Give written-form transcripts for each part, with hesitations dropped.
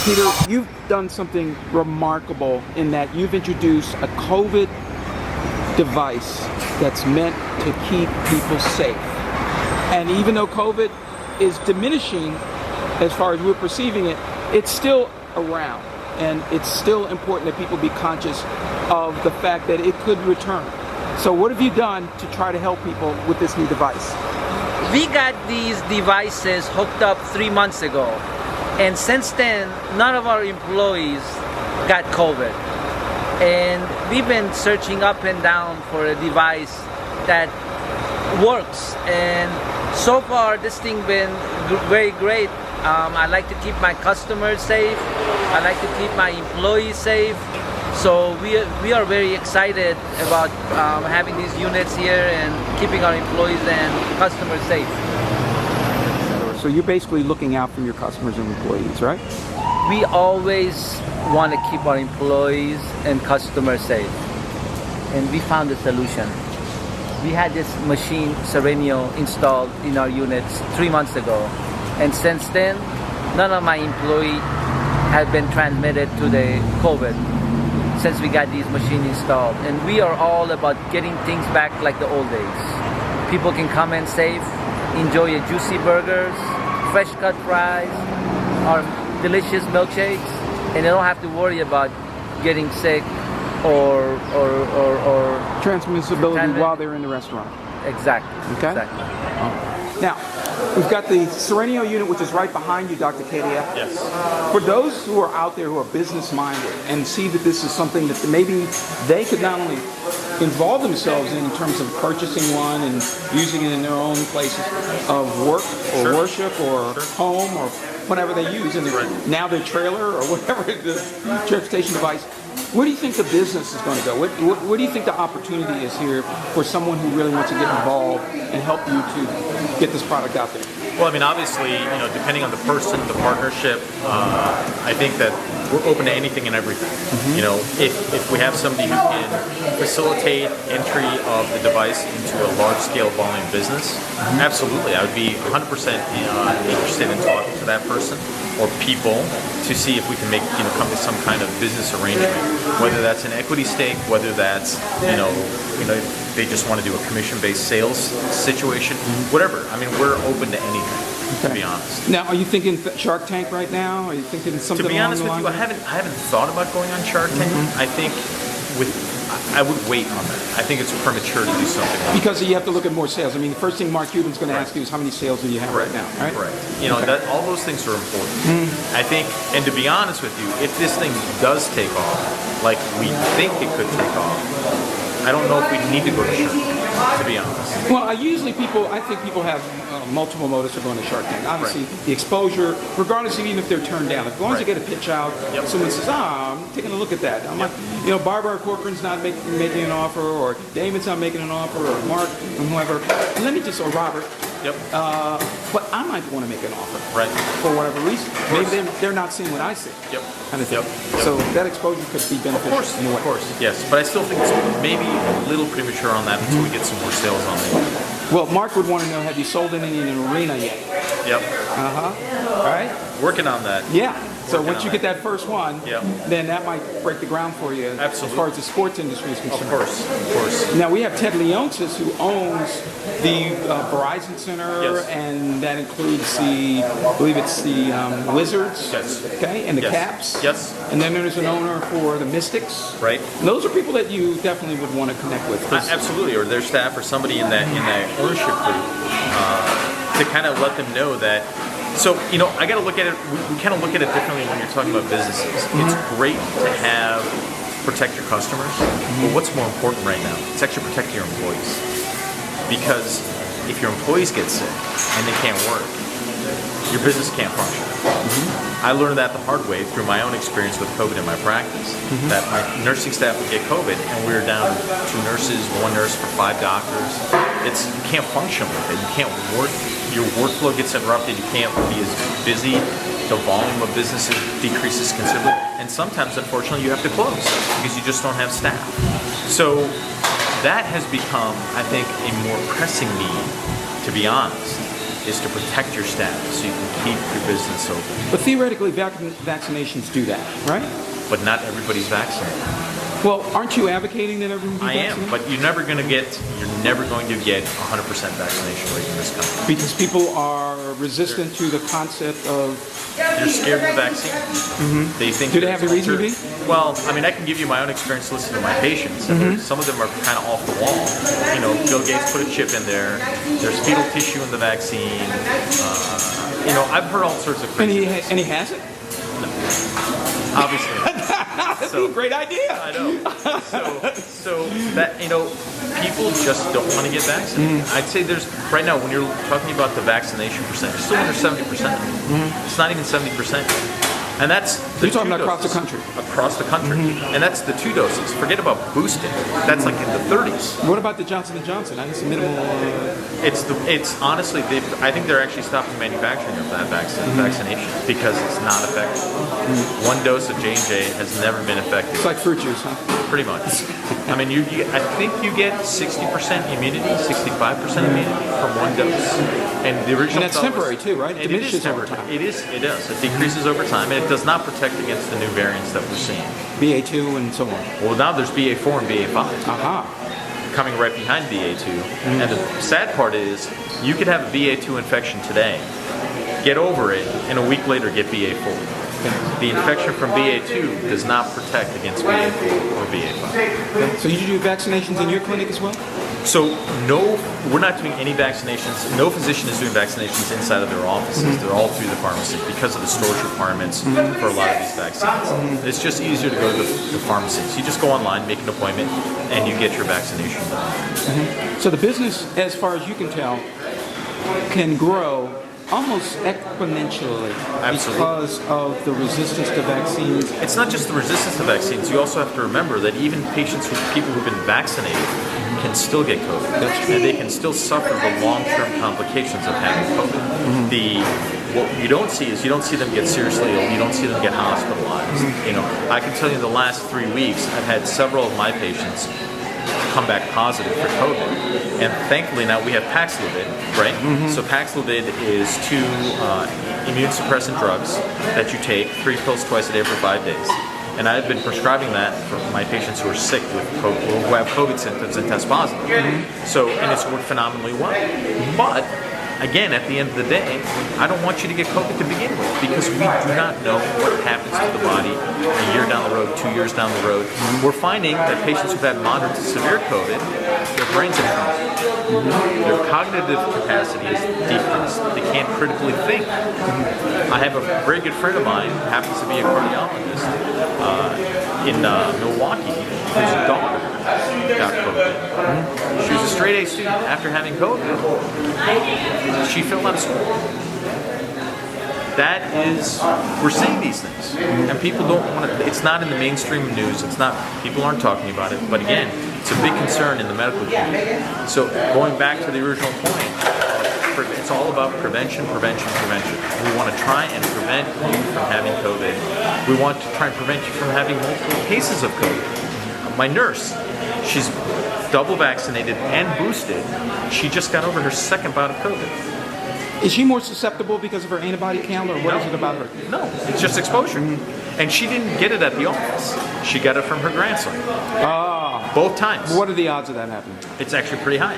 Peter, you've done something remarkable in that you've introduced a COVID device that's meant to keep people safe. And even though COVID is diminishing as far as we're perceiving it, it's still around. And it's still important that people be conscious of the fact that it could return. So what have you done to try to help people with this new device? We got these devices hooked up 3 months ago. And since then, none of our employees got COVID. And we've been searching up and down for a device that works. And so far, this thing been very great. I like to keep my customers safe. I like to keep my employees safe. So we are very excited about having these units here and keeping our employees and customers safe. So you're basically looking out for your customers and employees, right? We always want to keep our employees and customers safe. And we found a solution. We had this machine, Serenio, installed in our units 3 months ago. And since then, none of my employees have been transmitted to the COVID since we got these machines installed. And we are all about getting things back like the old days. People can come in safe, enjoy your juicy burgers, fresh cut fries, or delicious milkshakes, and they don't have to worry about getting sick or transmissibility while they're in the restaurant. Exactly. Okay. Exactly. Now, we've got the Serenio unit, which is right behind you, Dr. Kedia. Yes. For those who are out there who are business-minded and see that this is something that maybe they could not only involve themselves in terms of purchasing one and using it in their own places of work or worship or home or whatever they use, and now their trailer or whatever the transportation device, where do you think the business is going to go? What do you think the opportunity is here for someone who really wants to get involved and help you to get this product out there? Well, I mean, obviously, depending on the person, the partnership, I think that we're open to anything and everything. If we have somebody who can facilitate entry of the device into a large-scale volume business, absolutely, I would be 100% interested in talking to that person or people to see if we can come to some kind of business arrangement, whether that's an equity stake, whether that's they just want to do a commission-based sales situation, whatever. I mean, we're open to anything, to be honest. Now, are you thinking Shark Tank right now? Are you thinking something? To be honest with you, I haven't thought about going on Shark Tank. I think I would wait on that. I think it's premature to do something like because you have to look at more sales. I mean, the first thing Mark Cuban's going to ask you is how many sales do you have right now, right? Correct. That all those things are important. I think, and to be honest with you, if this thing does take off, like we think it could take off, I don't know if we need to go to Shark Tank, to be honest. Well, I think people have multiple motives for going to Shark Tank. Obviously, the exposure, regardless of even if they're turned down. As long as they get a pitch out, someone says, I'm taking a look at that. I'm like, Barbara Corcoran's not making an offer, or Damon's not making an offer, or Mark, and whoever. Or Robert. But I might want to make an offer. For whatever reason. Maybe they're not seeing what I see. Kind of thing. So that exposure could be beneficial. Of course, yes. But I still think it's maybe a little premature on that until we get some more sales on it. Well, Mark would want to know, have you sold any in an arena yet? All right. Working on that. Yeah. So once you get that first one, then that might break the ground for you as far as the sports industry is concerned. Of course. Now we have Ted Leonsis, who owns the Verizon Center, and that includes I believe it's the Wizards, and the Caps. And then there's an owner for the Mystics. Right. And those are people that you definitely would want to connect with. Absolutely, or their staff or somebody in that ownership group to kind of let them know that. So, I got to look at it, we kind of look at it differently when you're talking about businesses. It's great to protect your customers, but what's more important right now? It's actually protecting your employees. Because if your employees get sick and they can't work, your business can't function. I learned that the hard way through my own experience with COVID in my practice, that my nursing staff would get COVID and we were down 2 nurses, 1 nurse for 5 doctors. You can't function with it. You can't work. Your workflow gets interrupted. You can't be as busy. The volume of businesses decreases considerably. And sometimes, unfortunately, you have to close because you just don't have staff. So that has become, I think, a more pressing need, to be honest, is to protect your staff so you can keep your business open. But theoretically, vaccinations do that, right? But not everybody's vaccinated. Well, aren't you advocating that everyone be I am, vaccinated? but you're never going to get 100% vaccination rate in this country. Because people are resistant to the concept of. You're scared of the vaccine. They think. Do they have the reason to be? Well, I mean, I can give you my own experience listening to my patients. And some of them are kind of off the wall. You know, Bill Gates put a chip in there. There's fetal tissue in the vaccine. You know, I've heard all sorts of And crazy. he has it? Obviously. That's So- a great idea. I know. So that, you know, people just don't want to get vaccinated. I'd say there's right now when you're talking about the vaccination percentage, it's still under 70%. It's not even 70%. And that's the You're talking two about across the doses. country. Across the country, and that's the 2 doses. Forget about boosting. That's like in the 30s. What about the Johnson & Johnson? I think it's minimal. It's honestly, I think they're actually stopping manufacturing of that vaccination because it's not effective. 1 dose of J&J has never been effective. It's like fruit juice, huh? Pretty much. I mean, I think you get 60% immunity, 65% immunity from 1 dose. And the original. And that's thought was- temporary too, right? It It is diminishes over temporary. time. It is. It does. It decreases over time, and it does not protect against the new variants that we're seeing. BA2 and so on. Well, now there's BA4 and BA5 Aha. coming right behind BA2. And the sad part is, you could have a BA2 infection today, get over it, and a week later get BA4. The infection from BA2 does not protect against BA4 or BA5. So you do vaccinations in your clinic as well? So no, we're not doing any vaccinations. No physician is doing vaccinations inside of their offices. They're all through the pharmacy because of the storage requirements for a lot of these vaccines. It's just easier to go to the pharmacies. You just go online, make an appointment, and you get your vaccination done. So the business, as far as you can tell, can grow almost exponentially Absolutely. because of the resistance to vaccines. It's not just the resistance to vaccines. You also have to remember that even people who've been vaccinated can still get COVID. That's true. And they can still suffer the long-term complications of having COVID. What you don't see is you don't see them get seriously ill. You don't see them get hospitalized. You know, I can tell you the last 3 weeks, I've had several of my patients come back positive for COVID. And thankfully now we have Paxlovid, right? So Paxlovid is 2 immune suppressant drugs that you take, 3 pills twice a day for 5 days. And I've been prescribing that for my patients who are sick with COVID, who have COVID symptoms and test positive. So, and it's worked phenomenally well. But again, at the end of the day, I don't want you to get COVID to begin with because we do not know what happens to the body a year down the road, 2 years down the road. We're finding that patients who've had moderate to severe COVID, their brains have shrunk. Their cognitive capacity is decreased. They can't critically think. I have a very good friend of mine, happens to be a cardiologist in Milwaukee, whose daughter got COVID. She was a straight A student. After having COVID, she fell out of school. That is, we're seeing these things, and people don't want to. It's not in the mainstream news. It's not. People aren't talking about it. But again, it's a big concern in the medical community. So going back to the original point, it's all about prevention, prevention, prevention. We want to try and prevent you from having COVID. We want to try and prevent you from having multiple cases of COVID. My nurse, she's double vaccinated and boosted. She just got over her 2nd bout of COVID. Is she more susceptible because of her antibody count, or what is it about her? No, it's just exposure. And she didn't get it at the office. She got it from her grandson. Both times. What are the odds of that happening? It's actually pretty high.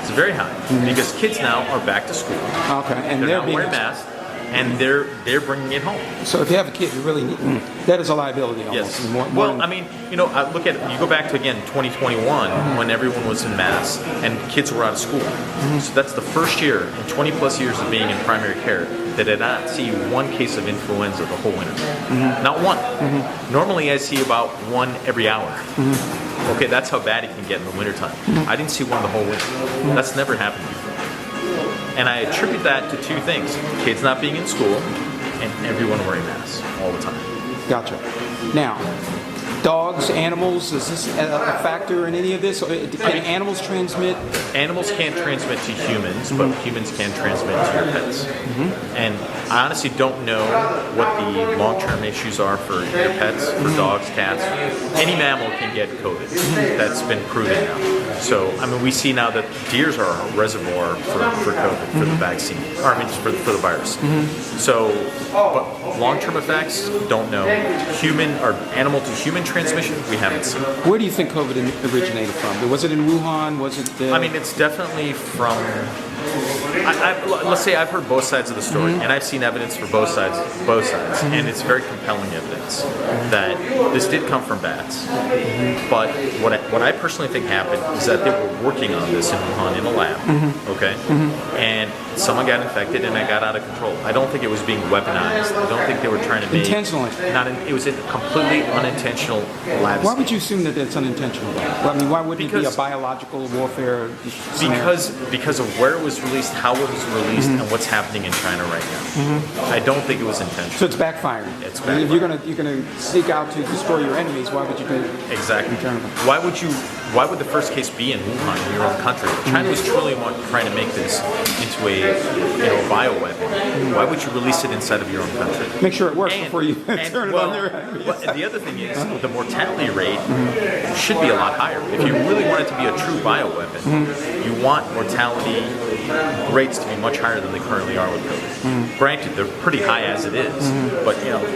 It's very high because kids now are back to school. Okay, and They're they're not being wearing masks, and they're bringing it home. So if you have a kid, you really need that is a liability almost. Yes. More Well, than- I mean, you know, you go back to again 2021 when everyone was in masks and kids were out of school. So that's the first year in 20 plus years of being in primary care that I did not see 1 case of influenza the whole winter. Not 1. Normally I see about 1 every hour. Okay, that's how bad it can get in the wintertime. I didn't see 1 the whole winter. That's never happened before. And I attribute that to 2 things: kids not being in school and everyone wearing masks all the time. Gotcha. Now, dogs, animals, is this a factor in any of this? Can animals transmit? Animals can't transmit to humans, but humans can transmit to your pets. And I honestly don't know what the long-term issues are for your pets, for dogs, cats. Any mammal can get COVID. That's been proven now. So, I mean, we see now that deers are a reservoir for COVID, for the vaccine, or I mean, for the virus. So, but long-term effects, don't know. Human or animal-to-human transmission, we haven't seen. Where do you think COVID originated from? Was it in Wuhan? Was it? I mean, it's definitely from. Let's say I've heard both sides of the story, and I've seen evidence for both sides, and it's very compelling evidence that this did come from bats. But what I personally think happened is that they were working on this in Wuhan in a lab, okay, and someone got infected and it got out of control. I don't think it was being weaponized. I don't think they were trying to make intentionally. It was a completely unintentional lab. Why would you assume that it's unintentional? Well, I mean, why wouldn't it be a biological warfare scenario? Because of where it was released, how it was released, and what's happening in China right now. I don't think it was intentional. So it's backfiring. It's I mean, backfiring. if you're gonna seek out to destroy your enemies, why would you do it? Exactly. internally? Why would the first case be in Wuhan, in your own country? China was truly trying to make this into a bioweapon. Why would you release it inside of your own country? Make sure it works before you turn it on your enemies. But the other thing is, the mortality rate should be a lot higher. If you really want it to be a true bioweapon, you want mortality rates to be much higher than they currently are with COVID. Granted, they're pretty high as it is, but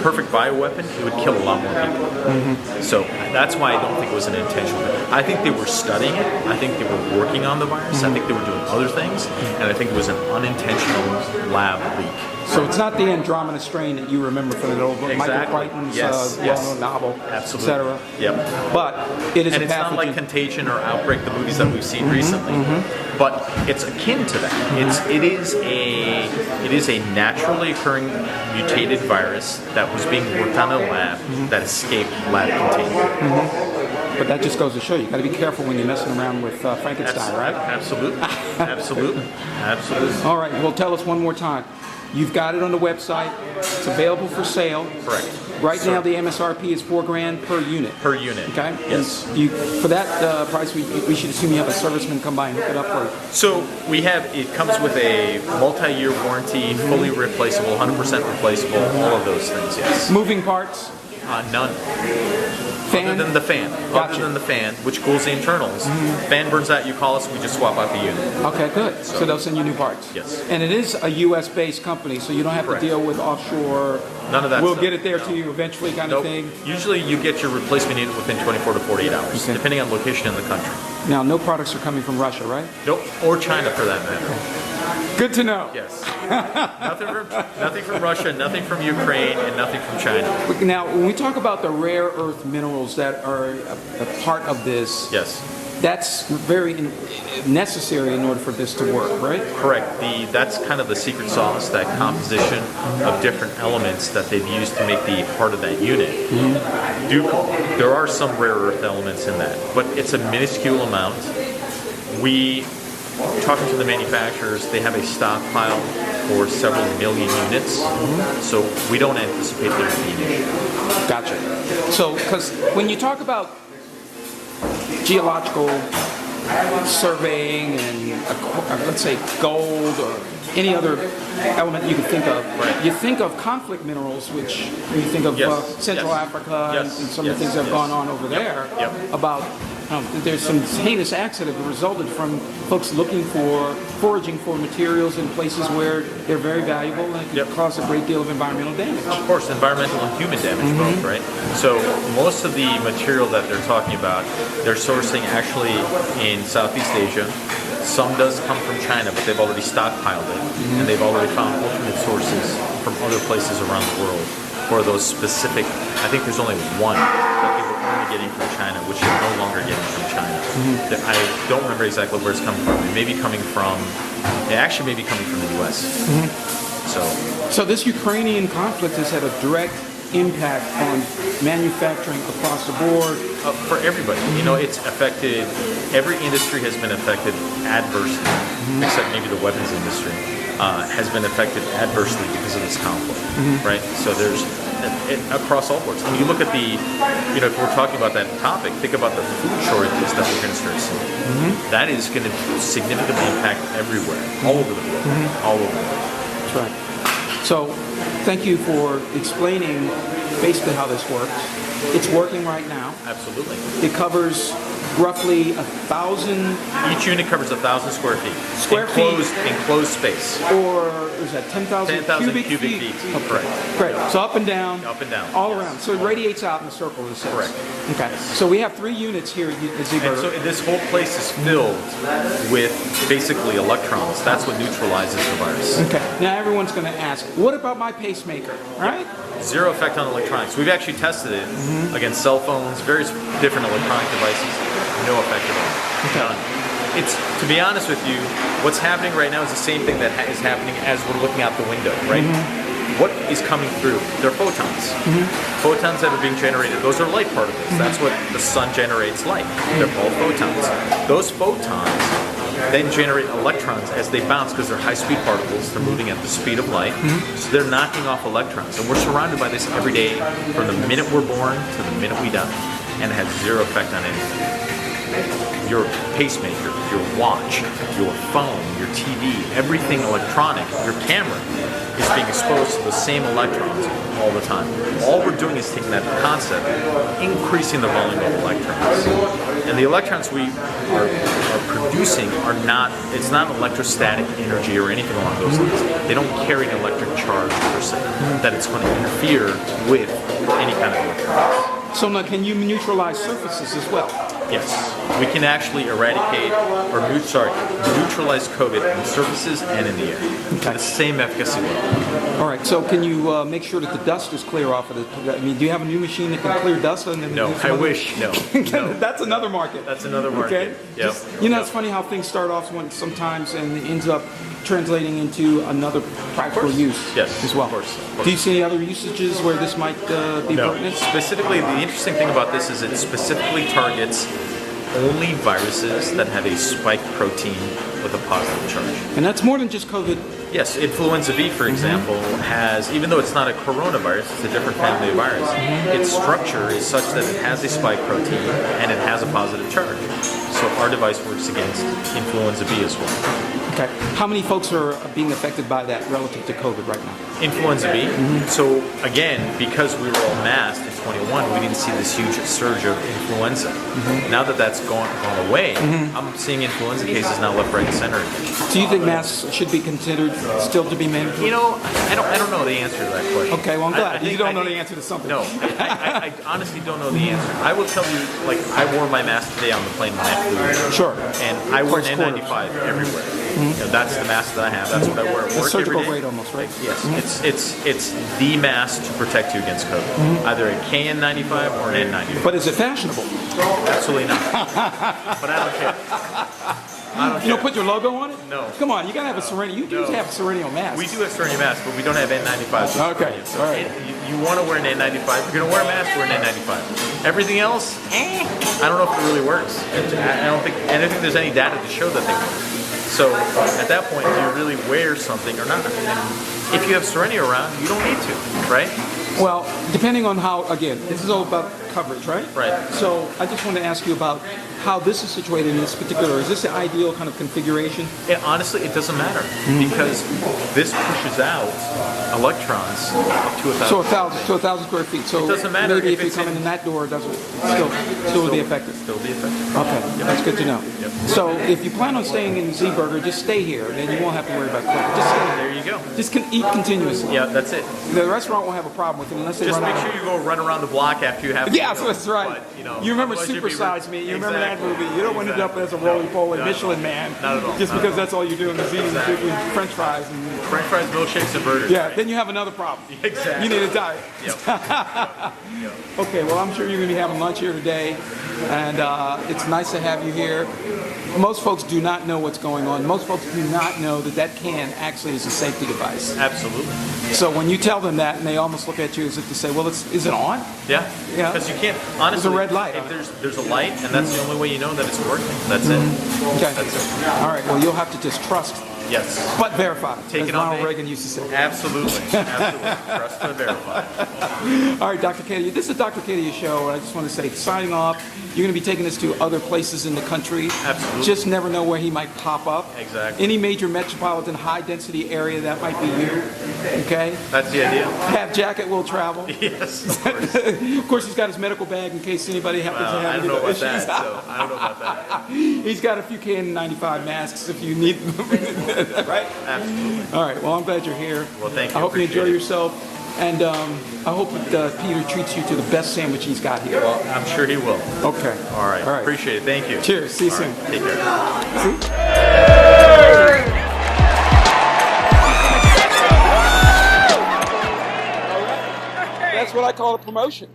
perfect bioweapon, it would kill a lot more people. So that's why I don't think it was an intentional. I think they were studying it. I think they were working on the virus. I think they were doing other things, and I think it was an unintentional lab leak. So it's not the Andromeda strain that you remember from the old Michael Crichton's well-known novel, Absolutely. etc. Yep. But it is And a it's not like pathogen. Contagion or Outbreak, the movies that we've seen recently, but it's akin to that. It is a naturally occurring mutated virus that was being worked on in a lab that escaped lab containment. But that just goes to show you got to be careful when you're messing around with Frankenstein, right? Absolutely. Absolutely. All right. Well, tell us one more time. You've got it on the website. It's available for sale. Correct. Right now, the MSRP is $4,000 per unit. Per unit. Okay. Yes. And for that price, we should assume you have a serviceman come by and hook it up for you. So it comes with a multi-year warranty, fully replaceable, 100% replaceable, all of those things. Yes. Moving parts. None. Fan? Other than the fan. Gotcha. Other than the fan, which cools the internals. Fan burns out, you call us, we just swap out the unit. Okay, good. So they'll send you new parts. Yes. And it is a U.S.-based company, so you don't have Correct. to deal with offshore. None of that We'll stuff. get it there No. to you eventually kind Nope. of thing. Usually you get your replacement unit within 24 to 48 hours, Okay. depending on location in the country. Now, no products are coming from Russia, right? Nope. Or China for that matter. Good to know. Yes. nothing from Russia, nothing from Ukraine, and nothing from China. Now, when we talk about the rare earth minerals that are a part of this, Yes. that's very necessary in order for this to work, right? Correct. That's kind of the secret sauce, that composition of different elements that they've used to make the part of that unit. There are some rare earth elements in that, but it's a minuscule amount. Talking to the manufacturers, they have a stockpile for several million units, so we don't anticipate there to be an issue. Gotcha. So, because when you talk about geological surveying and let's say gold or any other element you can think of, Right. you think of conflict minerals, which you think of Yes. Central Yes. Africa Yes. and some of the things that have Yes. gone on over there. Yep. About there's some heinous acts that have resulted from folks foraging for materials in places where they're very valuable and can Yep. cause a great deal of environmental damage. Of course, environmental and human damage both, right? So most of the material that they're talking about, they're sourcing actually in Southeast Asia. Some does come from China, but they've already stockpiled it, and they've already found alternate sources from other places around the world for those specific. I think there's only one that they were only getting from China, which they're no longer getting from China. I don't remember exactly where it's coming from. It may be coming from. It actually may be coming from the U.S. So this Ukrainian conflict has had a direct impact on manufacturing across the board. For everybody, it's affected. Every industry has been affected adversely, except maybe the weapons industry has been affected adversely because of this conflict, right? So there's across all boards. And you look at if we're talking about that topic, think about the food shortages that we're going to start seeing. That is going to significantly impact everywhere, all over the world, all over the world. That's right. So thank you for explaining basically how this works. It's working right now. Absolutely. It covers roughly 1,000, Each unit covers 1,000 square feet. Square feet. Enclosed space. or is that 10,000 10,000 cubic cubic feet. Okay. Correct. Great. So up and down. Up and down. All Yes. around. So it radiates out in a circle, it says. Correct. Okay. So we have 3 units here at And Zeeburger. so this whole place is filled with basically electrons. That's what neutralizes the virus. Okay. Now everyone's going to ask, what about my pacemaker? Right? Zero effect on electronics. We've actually tested it against cell phones, various different electronic devices. No effect at all. None. It's, to be honest with you, what's happening right now is the same thing that is happening as we're looking out the window, right? What is coming through? They're photons. Photons that are being generated, those are light particles. That's what the sun generates light. They're called photons. Those photons then generate electrons as they bounce because they're high-speed particles. They're moving at the speed of light. So they're knocking off electrons. And we're surrounded by this every day from the minute we're born to the minute we die. And it has zero effect on anything. Your pacemaker, your watch, your phone, your TV, everything electronic, your camera is being exposed to the same electrons all the time. All we're doing is taking that concept, increasing the volume of electrons. And the electrons we are producing are not, it's not electrostatic energy or anything along those lines. They don't carry an electric charge per se, that it's going to interfere with any kind of electronics. So now can you neutralize surfaces as well? Yes, we can actually eradicate or neutralize COVID in surfaces and in the air. Okay. The same efficacy level. All right. So can you make sure that the dust is clear off of it? I mean, do you have a new machine that can clear dust? And then No, do some I other- wish. No, no. That's another market. That's another market. Okay. Yep. Just, it's funny how things start off sometimes and it ends up translating into another practical use Yes, as well. of course. Do you see any other usages where this might be No. pertinent? Specifically, the interesting thing about this is it specifically targets only viruses that have a spike protein with a positive charge. And that's more than just COVID. Yes, influenza B, for example, has, even though it's not a coronavirus, it's a different family of virus, its structure is such that it has a spike protein and it has a positive charge. So our device works against influenza B as well. Okay. How many folks are being affected by that relative to COVID right now? Influenza B. So again, because we were all masked in 21, we didn't see this huge surge of influenza. Now that that's gone away, I'm seeing influenza cases now left, right, and center again. Do you think masks should be considered still to be mandatory? You know, I don't know the answer to that question. Okay, well I'm glad. I You don't know the answer to something. No, I honestly don't know the answer. I will tell you, like, I wore my mask today on the plane when I flew. Sure. And I wear an Close N95 everywhere. You know, that's the mask that I have. That's what I wear at It's work every surgical day. grade almost, right? Yes, it's the mask to protect you against COVID. Either a KN95 or an N95. But is it fashionable? Absolutely not. But I don't care. I don't You don't care. put your logo on it? No. Come on, you gotta have a Serenio. You do No. have Serenio masks. We do have Serenio masks, but we don't have N95s. with Okay, Serenio. So all right. you want to wear an N95. If you're going to wear a mask, wear an N95. Everything else, I don't know if it really works. I don't think there's any data to show that they work. So at that point, do you really wear something or not? And if you have Serenio around, you don't need to, right? Well, depending on how, again, this is all about coverage, right? Right. So I just want to ask you about how this is situated in this particular. Is this the ideal kind of configuration? Honestly, it doesn't matter because this pushes out electrons up to 1,000. So 1,000 square feet. So It doesn't matter maybe if if you it's come in that door, it doesn't still would be effective. Still be effective. Okay, that's good to know. Yep. So if you plan on staying in Zeeburger, just stay here. Then you won't have to worry about COVID. Just stay There here. you go. Just eat continuously. Yeah, that's it. The restaurant will have a problem with it unless they Just run make out. sure you go run around the block after you have. Yeah, the meal. that's right. But, you remember otherwise you'd Super be Size Me? You remember that Exactly. movie? You don't want to end up as a roly-poly Not at Michelin all. man Not at all. just Not because at that's all you're doing is eating Exactly. French fries. And, French fries, milkshakes, and burgers. yeah, right? then you have another problem. Exactly. You need a diet. Yep. Okay, well, I'm sure you're going to be having lunch here today, and it's nice to have you here. Most folks do not know what's going on. Most folks do not know that that can actually is a safety device. Absolutely. So when you tell them that, and they almost look at you as if to say, well, is it on? Yeah. Yeah. Because you can't. Honestly, There's a red light If on it. there's a light, and that's the only way you know that it's working. That's it. Okay. That's it. All right, well, you'll have to just trust Yes. but verified. Take as it on Ronald me. Reagan used to say. Absolutely. Trust but verify. All right, Dr. Kedia, this is Dr. Kedia show, and I just want to say, signing off, you're going to be taking us to other places in the country. Absolutely. Just never know where he might pop up. Exactly. Any major metropolitan high-density area, that might be you. Okay? That's the idea. Have jacket will travel. Yes, of course. Of course, he's got his medical bag in case anybody happens to have I don't know any about issues. that. So I don't know about that. He's got a few KN95 masks if you need them. Right? Absolutely. All right. Well, I'm glad you're here. Well, thank you. I hope you Appreciate enjoy it. yourself. And I hope that Peter treats you to the best sandwich he's got here. Well, I'm sure he will. Okay. All right. All right. Appreciate it. Thank you. Cheers. See you All soon. right. Take care. See? That's what I call a promotion.